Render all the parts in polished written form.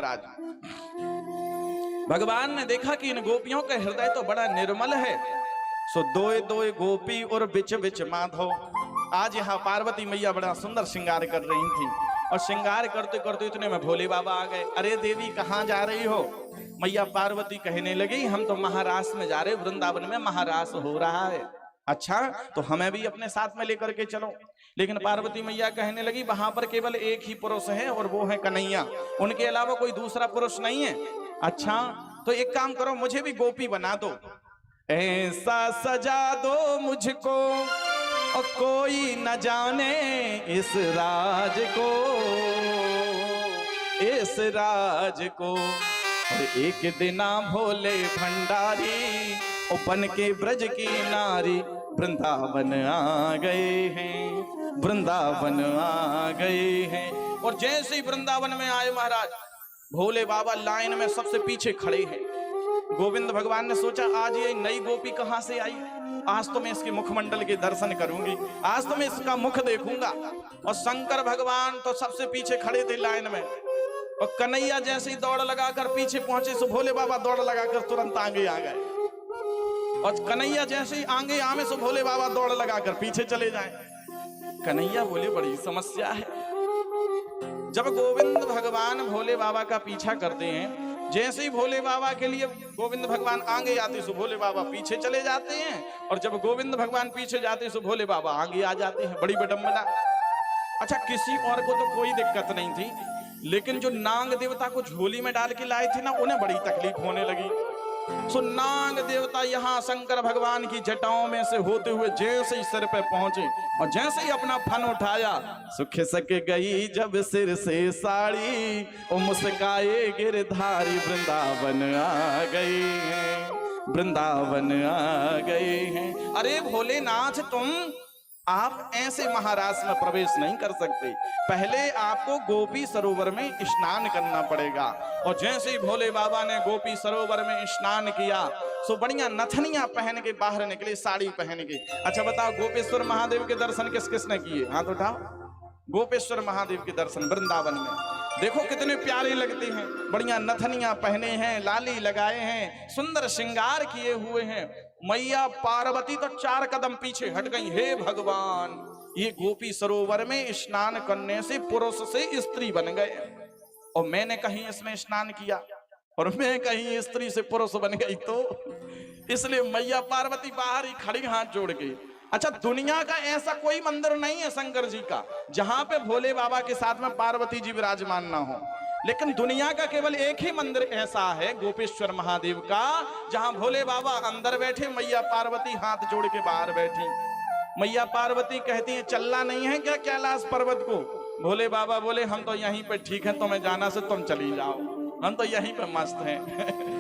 महाराज भगवान ने देखा कि इन गोपियों का हृदय तो बड़ा निर्मल है, सो दोए दोए गोपी और बिच बिच माधव। आज यहाँ पार्वती मैया बड़ा सुंदर श्रृंगार कर रही थी और श्रृंगार करते करते इतने में भोले बाबा आ गए। अरे देवी कहाँ जा रही हो? मैया पार्वती कहने लगी हम तो महारास में जा रहे, वृंदावन में महारास हो रहा है। अच्छा तो हमें भी अपने साथ में लेकर के चलो। लेकिन पार्वती मैया कहने लगी वहां पर केवल एक ही पुरुष है और वो है कन्हैया, उनके अलावा कोई दूसरा पुरुष नहीं है। अच्छा तो एक काम करो, मुझे भी गोपी बना दो, ऐसा सजा दो मुझको और कोई न जाने इस राज को, इस राज को। और एक दिना भोले भंडारी और बन के ब्रज की नारी वृंदावन आ गए हैं, वृंदावन आ गए हैं। और जैसे ही वृंदावन में आए महाराज, भोले बाबा लाइन में सबसे पीछे खड़े हैं। गोविंद भगवान ने सोचा आज ये नई गोपी कहां से आई, आज तो मैं इसके मुखमंडल के दर्शन करूंगी, आज तो मैं इसका मुख देखूंगा। और शंकर भगवान तो सबसे पीछे खड़े थे लाइन में, और कन्हैया जैसे ही दौड़ लगाकर पीछे पहुंचे सो भोले बाबा दौड़ लगाकर तुरंत आगे आ गए। और कन्हैया जैसे ही आगे आमे सो भोले बाबा दौड़ लगाकर पीछे चले जाएं। कन्हैया बोले बड़ी समस्या है। जब गोविंद भगवान भोले बाबा का पीछा करते हैं, जैसे ही भोले बाबा के लिए गोविंद भगवान आगे आते सो भोले बाबा पीछे चले जाते हैं, और जब गोविंद भगवान पीछे जाते सो भोले बाबा आगे आ जाते हैं। बड़ी विडंबना। अच्छा किसी और को तो कोई दिक्कत नहीं थी, लेकिन जो नाग देवता को झोली में डाल के लाए थे ना, उन्हें बड़ी तकलीफ होने लगी। सो नाग देवता यहाँ शंकर भगवान की जटाओं में से होते हुए जैसे ही सिर पे पहुंचे और जैसे ही अपना फन उठाया, सुख सक गई जब सिर से साड़ी और मुस्काए गिरधारी वृंदावन आ गए हैं, वृंदावन आ गए हैं। अरे भोलेनाथ तुम आप ऐसे महाराज में प्रवेश नहीं कर सकते, पहले आपको गोपी सरोवर में स्नान करना पड़ेगा। और जैसे ही भोले बाबा ने गोपी सरोवर में स्नान किया, सो बढ़िया नथनिया पहन के बाहर निकले, साड़ी पहन के। अच्छा बताओ गोपेश्वर महादेव के दर्शन किस किसने किए? हाथ उठाओ। गोपेश्वर महादेव के दर्शन वृंदावन में देखो कितने प्यारे लगते हैं, बढ़िया नथनिया पहने हैं, लाली लगाए हैं, सुंदर श्रृंगार किए हुए हैं। मैया पार्वती तो 4 कदम पीछे हट गई। हे भगवान, ये गोपी सरोवर में स्नान करने से पुरुष से स्त्री बन गए, और मैंने कहीं इसमें स्नान किया और मैं कहीं स्त्री से पुरुष बन गई, तो इसलिए मैया पार्वती बाहर ही खड़ी हाथ जोड़ के। अच्छा दुनिया का ऐसा कोई मंदिर नहीं है शंकर जी का जहां पे भोले बाबा के साथ में पार्वती जी विराजमान ना हो, लेकिन दुनिया का केवल एक ही मंदिर ऐसा है गोपेश्वर महादेव का, जहां भोले बाबा अंदर बैठे, मैया पार्वती हाथ जोड़ के बाहर बैठी। मैया पार्वती कहती है चलना नहीं है क्या कैलाश पर्वत को? भोले बाबा बोले हम तो यहीं पे ठीक है, तुम्हें जाना से तुम चली जाओ, हम तो यहीं पे मस्त हैं।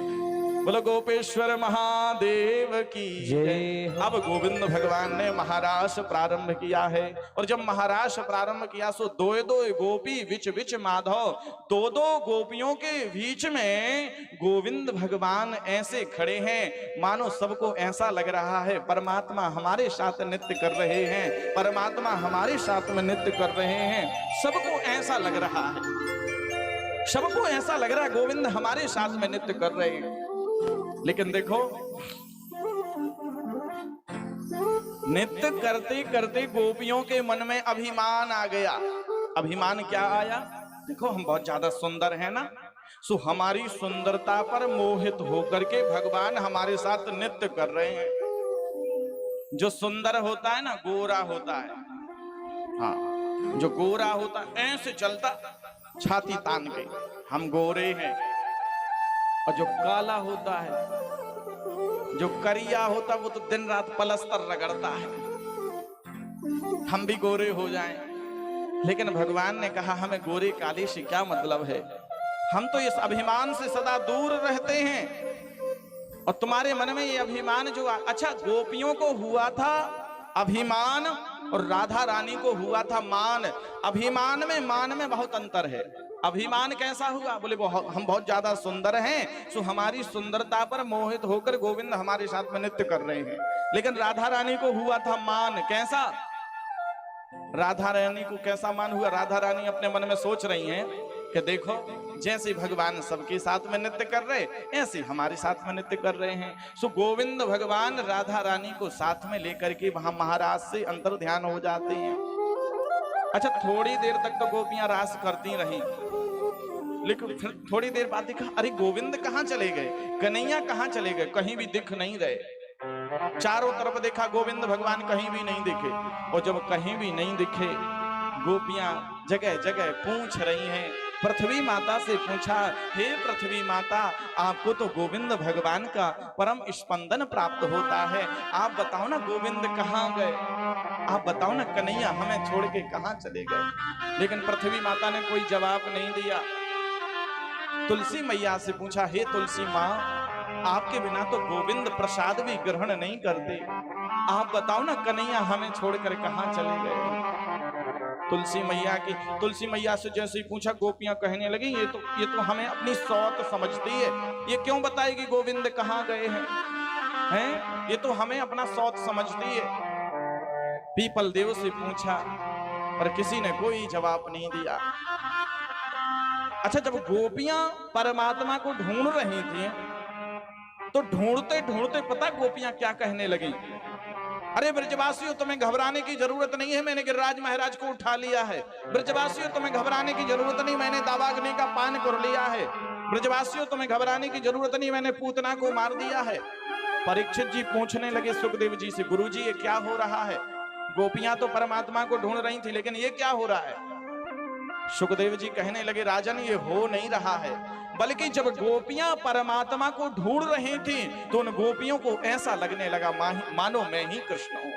बोलो गोपेश्वर महादेव की जय। अब गोविंद भगवान ने महारास प्रारंभ किया है, और जब महारास प्रारंभ किया सो दोए दोए गोपी बिच बिच माधव, दो दो गोपियों के बीच में गोविंद भगवान ऐसे खड़े हैं मानो सबको ऐसा लग रहा है परमात्मा हमारे साथ नृत्य कर रहे हैं, परमात्मा हमारे साथ में नृत्य कर रहे हैं। सबको ऐसा लग रहा है, सबको ऐसा लग रहा है गोविंद हमारे साथ में नृत्य कर रहे हैं। लेकिन देखो नृत्य करते करते गोपियों के मन में अभिमान आ गया। अभिमान क्या आया? देखो हम बहुत ज्यादा सुंदर हैं ना, सो हमारी सुंदरता पर मोहित होकर के भगवान हमारे साथ नृत्य कर रहे हैं। जो सुंदर होता है ना गोरा होता है, हाँ जो गोरा होता है ऐसे चलता छाती तान के हम गोरे हैं, और जो काला होता है, जो करिया होता है, वो तो दिन रात पलस्तर रगड़ता है, हम भी गोरे हो जाएं। लेकिन भगवान ने कहा हमें गोरे काले से क्या मतलब है, हम तो इस अभिमान से सदा दूर रहते हैं। और तुम्हारे मन में ये अभिमान जो अच्छा गोपियों को हुआ था अभिमान और राधा रानी को हुआ था मान। अभिमान में मान में बहुत अंतर है। अभिमान कैसा हुआ? बोले हम बहुत ज्यादा सुंदर हैं, सो हमारी सुंदरता पर मोहित होकर गोविंद हमारे साथ में नृत्य कर रहे हैं। लेकिन राधा रानी को हुआ था मान। कैसा? राधा रानी को कैसा मान हुआ? राधा रानी अपने मन में सोच रही हैं कि देखो जैसे भगवान सबके साथ में नृत्य कर रहे ऐसे हमारे साथ में नृत्य कर रहे हैं। सो गोविंद भगवान राधा रानी को साथ में लेकर के वहां महाराज से अंतर ध्यान हो जाते हैं। अच्छा, थोड़ी देर तक तो गोपियां रास करती रही, लेकिन फिर थोड़ी देर बाद देखा, अरे गोविंद कहाँ चले गए, कन्हैया कहाँ चले गए, कहीं भी दिख नहीं रहे। चारों तरफ देखा, गोविंद भगवान कहीं भी नहीं दिखे। और जब कहीं भी नहीं दिखे, गोपियां जगह जगह पूछ रही हैं। पृथ्वी माता से पूछा, हे पृथ्वी माता, आपको तो गोविंद भगवान का परम स्पंदन प्राप्त होता है, आप बताओ ना गोविंद कहाँ गए, आप बताओ ना कन्हैया हमें छोड़ के कहाँ चले गए। लेकिन पृथ्वी माता ने कोई जवाब नहीं दिया। तुलसी मैया से पूछा, हे तुलसी माँ, आपके बिना तो गोविंद प्रसाद भी ग्रहण नहीं करते, आप बताओ ना कन्हैया हमें छोड़कर कहाँ चले गए। तुलसी मैया से जैसे ही पूछा, गोपियां कहने लगी, ये तो हमें अपनी सौत समझती है, ये क्यों बताएगी गोविंद कहाँ गए हैं? ये तो हमें अपना सौत समझती है। पीपल देव से पूछा, पर किसी ने कोई जवाब नहीं दिया। अच्छा, जब गोपियां परमात्मा को ढूंढ रही थी, तो ढूंढते ढूंढते पता गोपियां क्या कहने लगी, अरे ब्रजवासियों, तुम्हें घबराने की जरूरत नहीं है, मैंने गिरिराज महाराज को उठा लिया है। ब्रजवासियों, तुम्हें घबराने की जरूरत नहीं, मैंने दावाग्नि का पान कर लिया है। ब्रजवासियों, तुम्हें घबराने की जरूरत नहीं, मैंने पूतना को मार दिया है। परीक्षित जी पूछने लगे सुखदेव जी से, गुरु जी ये क्या हो रहा है? गोपियां तो परमात्मा को ढूंढ रही थी, लेकिन ये क्या हो रहा है? सुखदेव जी कहने लगे, राजन ये हो नहीं रहा है, बल्कि जब गोपियां परमात्मा को ढूंढ रही थी तो उन गोपियों को ऐसा लगने लगा मानो मैं ही कृष्ण हूं,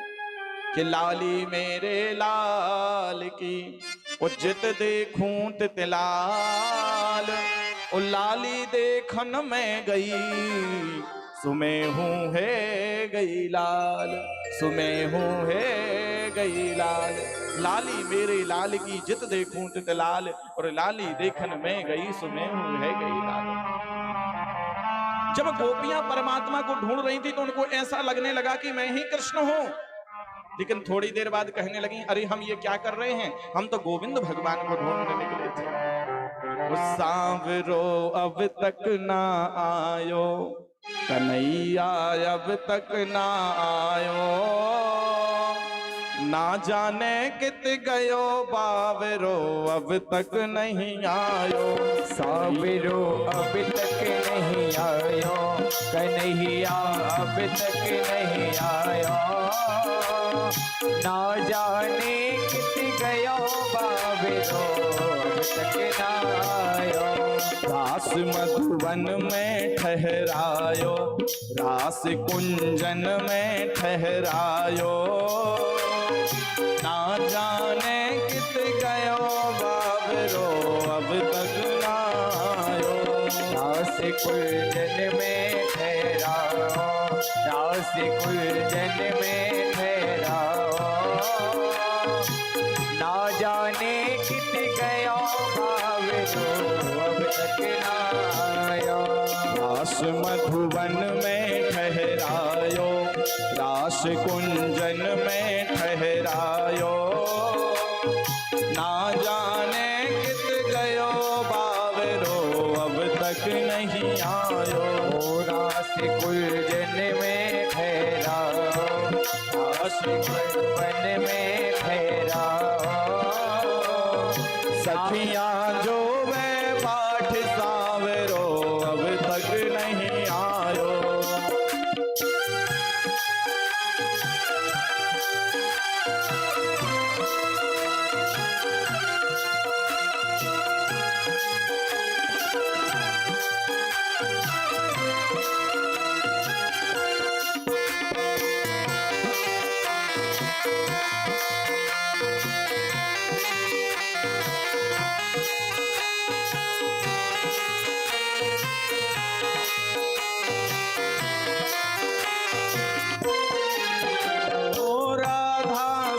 कि लाली मेरे लाल की उज्जत देखूं तित लाल, ओ लाली देखन में गई सुमे हूं है गई लाल, सुमे हूं है गई लाल। लाली मेरे लाल की जित देखूं तित लाल, और लाली देखन में गई सुमे हूं है गई लाल। जब गोपियां परमात्मा को ढूंढ रही थी तो उनको ऐसा लगने लगा कि मैं ही कृष्ण हूं। लेकिन थोड़ी देर बाद कहने लगी, अरे हम ये क्या कर रहे हैं, हम तो गोविंद भगवान को ढूंढने निकले थे। सांवरो अब तक ना आयो, कन्हैया अब तक ना आयो, ना जाने कित गयो बावरो अब तक नहीं आयो। सांवरो अब तक नहीं आयो, कन्हैया अब तक नहीं आयो, ना जाने कित गयो बावरो अब तक ना आयो। रास मधुवन में ठहरायो, रास कुंजन में ठहरायो, ना जाने कित गयो बाबरो अब तक ना आयो। रास कुंजन में ठहराओ, रास कुंजन में ठहराओ, ना जाने कित गयो बाबरो अब तक ना आयो। रास मधुवन में ठहरायो, रास कुंजन में ठहरायो, ना जाने कित गयो बावरो अब तक नहीं आयो। रास कुंजन में ठहराओ, रास कुंजन में ठहराओ, सखियां जो वे पाठ सावरो अब तक नहीं आयो।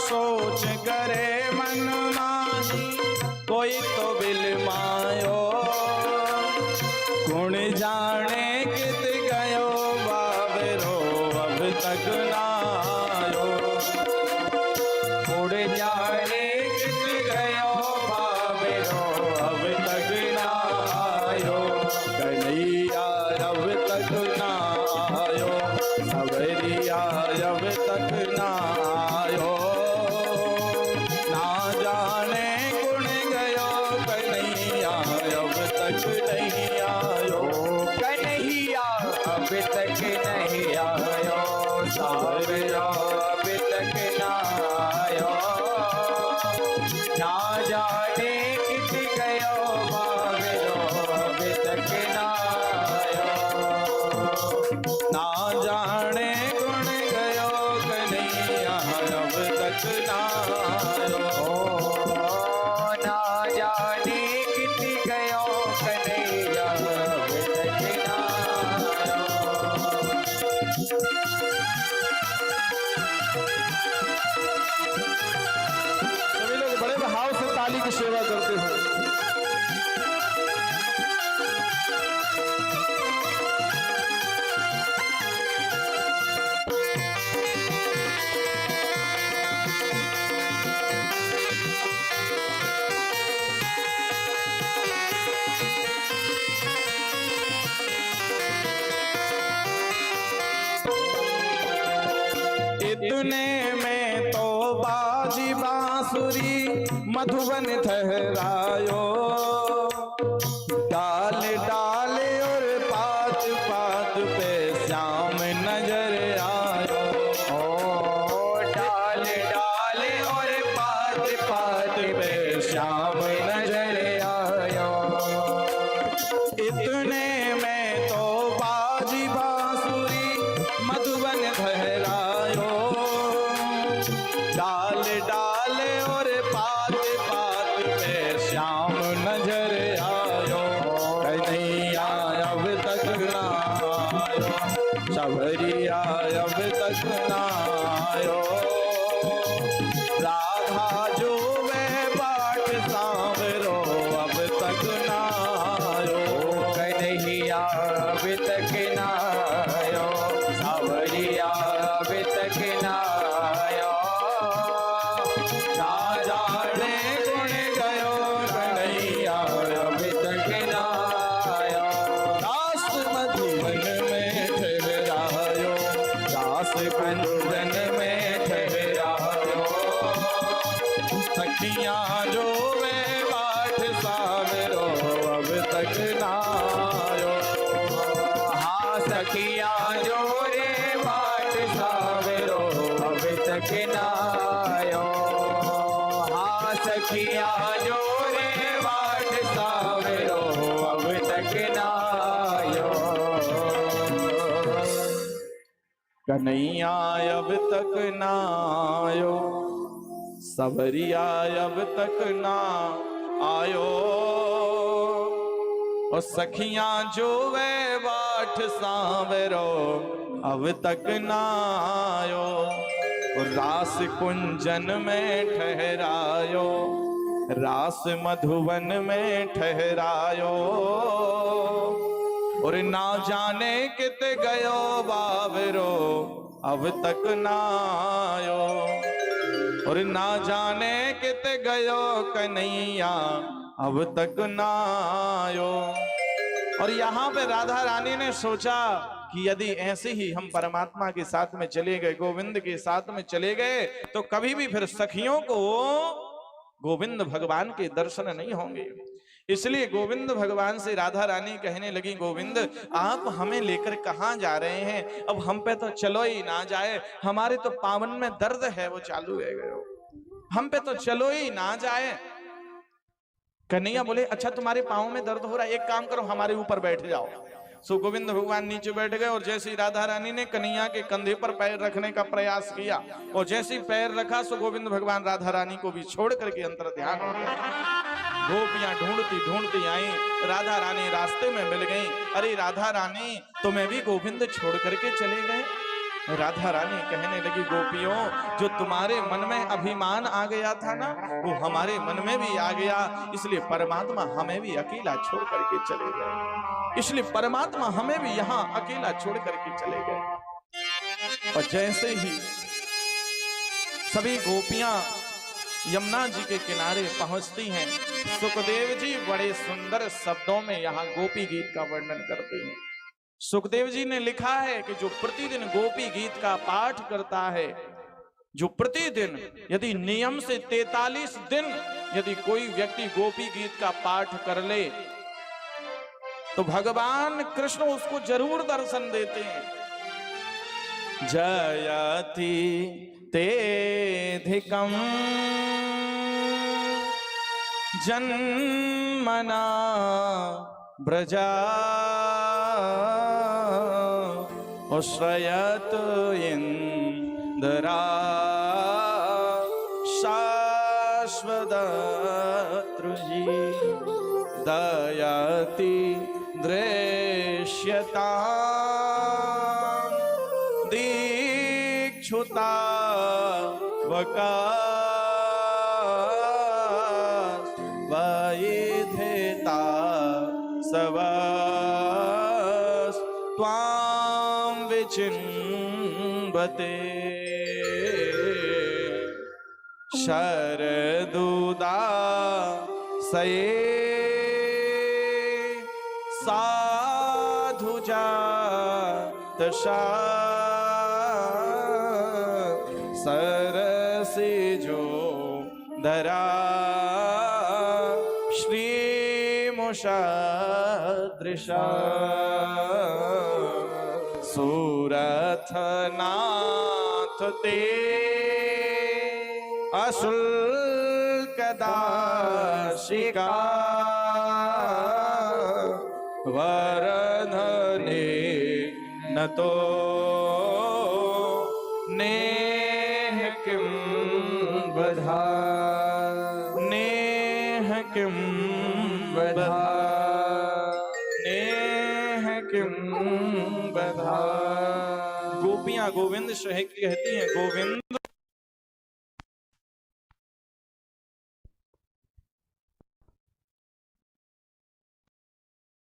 सोच करे मन माही कोई तो बिलमायो, गुण जाने कित गयो बाबरो अब तक ना आयो। गुण जाने कित गयो बाबरो अब तक ना अभी तक नहीं आयो, सावरिया अभी तक ना आयो। ना जाने कित गयो बाबरो अभी तक ना आयो। ना जाने गुण गयो कन्हैया अब तक ना आयो। ना जाने कित गयो कन्हैया अब तक ना सभी लोग बड़े भाव से ताली की सेवा करते हो। इतने में तो बाजी बांसुरी मधुबन ठहरायो। डाल डाल और पात पात पे श्याम नजर आयो। डाल डाल और पात पात पे श्याम नजर आयो। इतने में तो बाजी बांसुरी मधुबन ठहरायो। डाल डाल और पात पात पे श्याम नजर आयो। कन्हैया अब तक ना आयो, सवरिया अब तक ना आयो। राधा जो वे बाट सांवरो अब तक ना आयो। कन्हैया अभी तक ना आयो, सावरिया अभी तक ना आयो। ना जाने गुण गयो कन्हैया अभी तक ना आयो। दास मधुबन में ठहरायो। दास कुंजन में ठहरायो। सखियां जो वे बाट सांवरो अब तक ना आयो। हाँ सखिया जो रे बाट सावरो अभी तक ना आयो। हाँ सखिया जो रे बाट सावरो अब तक ना आयो। कन्हैया अब तक ना आयो, सवरिया अब तक ना आयो। और सखियां जो वे बाट सांवरो अब तक ना आयो। और रास कुंजन में ठहरायो। रास मधुबन में ठहरायो। और ना जाने कित गयो बाबरो अब तक ना आयो। और ना जाने कित गयो कन्हैया अब तक ना आयो। और यहाँ पे राधा रानी ने सोचा कि यदि ऐसे ही हम परमात्मा के साथ में चले गए, गोविंद के साथ में चले गए, तो कभी भी फिर सखियों को गोविंद भगवान के दर्शन नहीं होंगे। इसलिए गोविंद भगवान से राधा रानी कहने लगी, गोविंद आप हमें लेकर कहां जा रहे हैं? अब हम पे तो चलो ही ना जाए, हमारे तो पावन में दर्द है वो चालू है गयो, हम पे तो चलो ही ना जाए। कन्हैया बोले, अच्छा तुम्हारे पाँव में दर्द हो रहा है, एक काम करो हमारे ऊपर बैठ जाओ। सो गोविंद भगवान नीचे बैठ गए और जैसे ही राधा रानी ने कन्हैया के कंधे पर पैर रखने का प्रयास किया और जैसे ही पैर रखा सो गोविंद भगवान राधा रानी को भी छोड़ करके अंतर ध्यान हो गए। गोपियां ढूंढती ढूंढती आई, राधा रानी रास्ते में मिल गई। अरे राधा रानी, तुम्हें भी गोविंद छोड़ करके चले गए? राधा रानी कहने लगी, गोपियों, जो तुम्हारे मन में अभिमान आ गया था ना, वो हमारे मन में भी आ गया, इसलिए परमात्मा हमें भी अकेला छोड़ करके चले गए। इसलिए परमात्मा हमें भी यहाँ अकेला छोड़ करके चले गए। और जैसे ही सभी गोपियां यमुना जी के किनारे पहुंचती हैं, सुखदेव जी बड़े सुंदर शब्दों में यहाँ गोपी गीत का वर्णन करते हैं। सुखदेव जी ने लिखा है कि जो प्रतिदिन गोपी गीत का पाठ करता है, जो प्रतिदिन यदि नियम से 43 दिन यदि कोई व्यक्ति गोपी गीत का पाठ कर ले, तो भगवान कृष्ण उसको जरूर दर्शन देते हैं। जयति तेधिकं जन्मना ब्रजा श्रयत इंदरा शाश्वततृजी दयति दृश्यता दीक्षुता वका वैधेता सवस त्वां विचिन्वते शरदुदा सये साधुजातशा सरसिजो धरा श्रीमुषदृशा सुरथनाथ ते अशुल्कदाशिका वरधने न तो नेह किं बधा नेह किं बधा नेह किं बधा। गोपियां गोविंद से कहती हैं, गोविंद